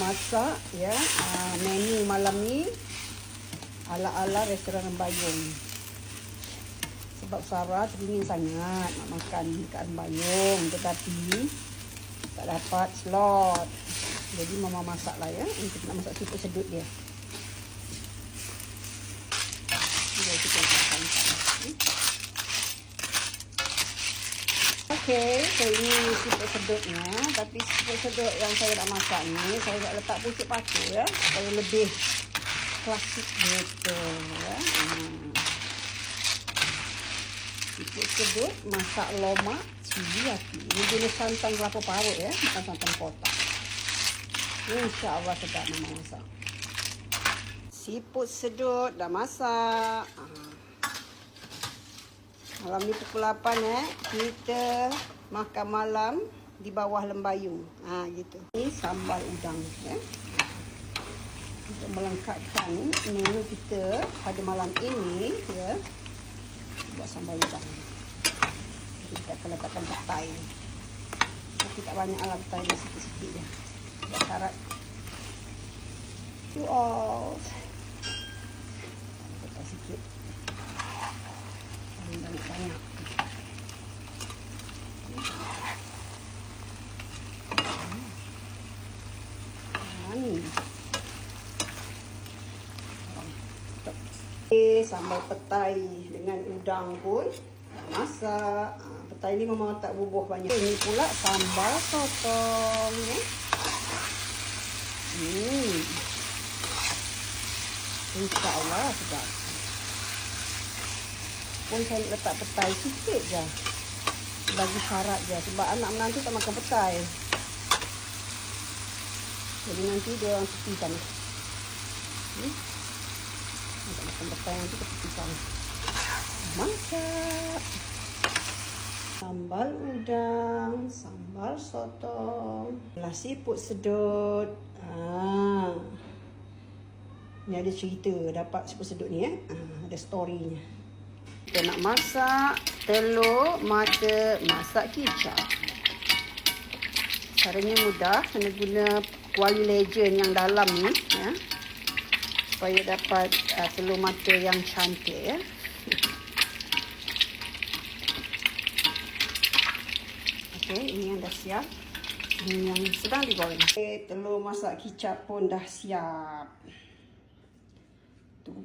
masak ya. Menu malam ni ala-ala restoran Rembayung. Sebab Sarah teringin sangat nak makan dekat Rembayung, tetapi tak dapat slot. Jadi mama masaklah ya. Untuk nak masak siput sedut dia. Kita makan. Okey, so ini siput sedutnya. Tapi siput sedut yang saya nak masak ni, saya nak letak pucuk paku ya, supaya lebih klasik betul ya. Siput sedut masak lomak cili api. Ini jenis santan kelapa parut ya, bukan santan kotak. InsyaAllah sedap mama masak. Siput sedut dah masak. Malam ni pukul 8 kita makan malam di bawah Rembayung. Gitu. Ini sambal udang ya. Untuk melengkapkan menu kita pada malam ini ya. Buat sambal udang. Kita akan letakkan petai. Tapi tak banyak lah petai dia, sikit-sikit je. Buat syarat. To all. Letak sikit. Banyak-banyak. Sambal petai dengan udang pun masak. Petai ni memang tak bubuh banyak. Ini pula sambal sotong ya. InsyaAllah sedap. Pun saya letak petai sikit je. Bagi syarat je. Sebab anak menantu tak makan petai. Jadi nanti dia orang tepikan. Tak makan petai nanti tepikan. Masak. Sambal udang. Sambal sotong. Siput sedut. Ni ada cerita dapat siput sedut ni ya. Ada storynya. Kita nak masak telur mata masak kicap. Caranya mudah, kena guna kuali legend yang dalam ni ya. Supaya dapat telur mata yang cantik ya. Okey, ini yang dah siap. Ini yang sedang digoreng. Telur masak kicap pun dah siap.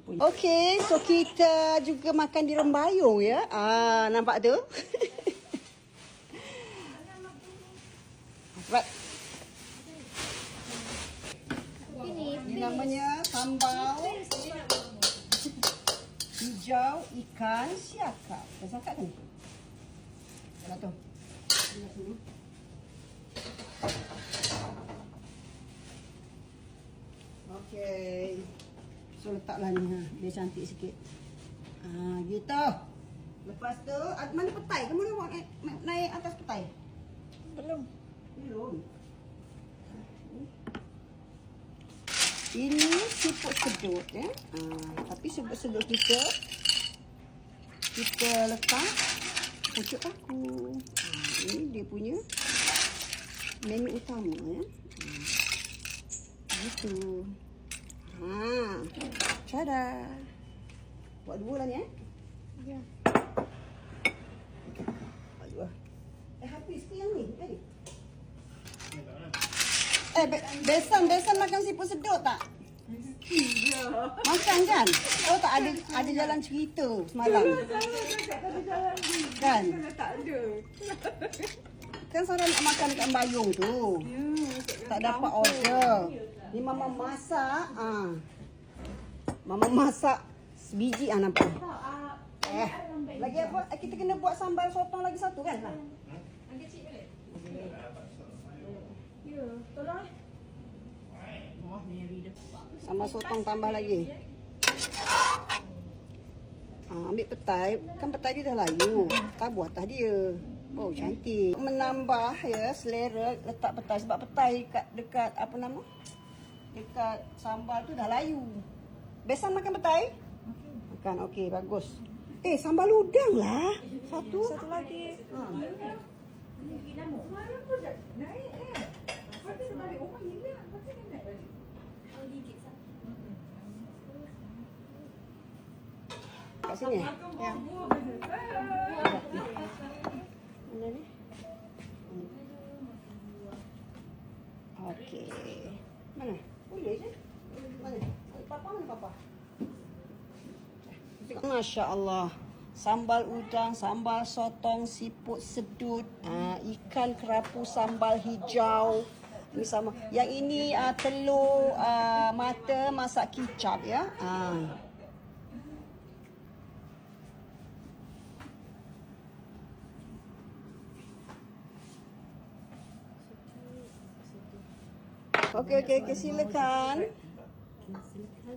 Okey, so kita juga makan di Rembayung ya. Nampak tu? Right. Ini namanya sambal hijau ikan siakap. Dah sangkat kan? Dah tu. Okey. So letaklah ni biar cantik sikit. Gitu. Lepas tu mana petai? Kamu nak naik atas petai? Belum. Ini siput sedut ya. Tapi siput sedut kita letak pucuk paku. Ini dia punya menu utama ya. Gitu. Tada. Buat dua lah ni Ya. Buat dua. Habis ke yang ni? Besan makan siput sedut tak? Makan kan? Oh tak ada jalan cerita semalam. Kan? Tak ada. Kan Sarah nak makan dekat Rembayung tu. Tak dapat order. Ni mama masak. Mama masak sebiji nampak. Lagi apa? Kita kena buat sambal sotong lagi satu kan? Yang kecil boleh? Ya, tolong. Sambal sotong tambah lagi. Ambil petai. Kan petai dia dah layu. Tabuh atas dia. Oh cantik. Menambah ya selera letak petai. Sebab petai dekat apa nama? Dekat sambal tu dah layu. Besan makan petai? Makan, okey, bagus. Sambal udang lah. Satu lagi. Kat sini. Ya. Mana ni? Okey. Mana? Boleh je. Mana? Papa mana papa? Masya Allah. Sambal udang, sambal sotong, siput sedut, ikan kerapu sambal hijau. Ini sama. Yang ini telur mata masak kicap ya. Okey, silakan.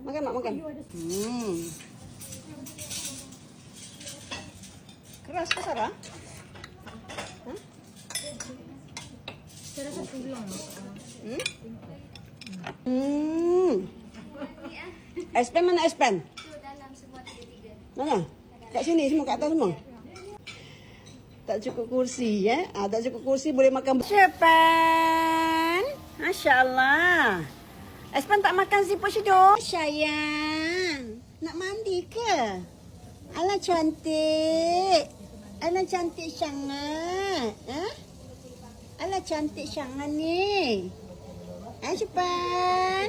Makan mak makan. Keras ke Sarah? Saya rasa pulang. S-pen mana S-pen? Itu dalam semua 3-3. Mana? Kat sini semua, kat atas semua. Tak cukup kursi ya. Tak cukup kursi boleh makan. S-pen. Masya Allah. S-pen tak makan siput sedut. Sayang. Nak mandi ke? Alah cantik. Alah cantik sangat. Alah cantik sangat ni. Cepat.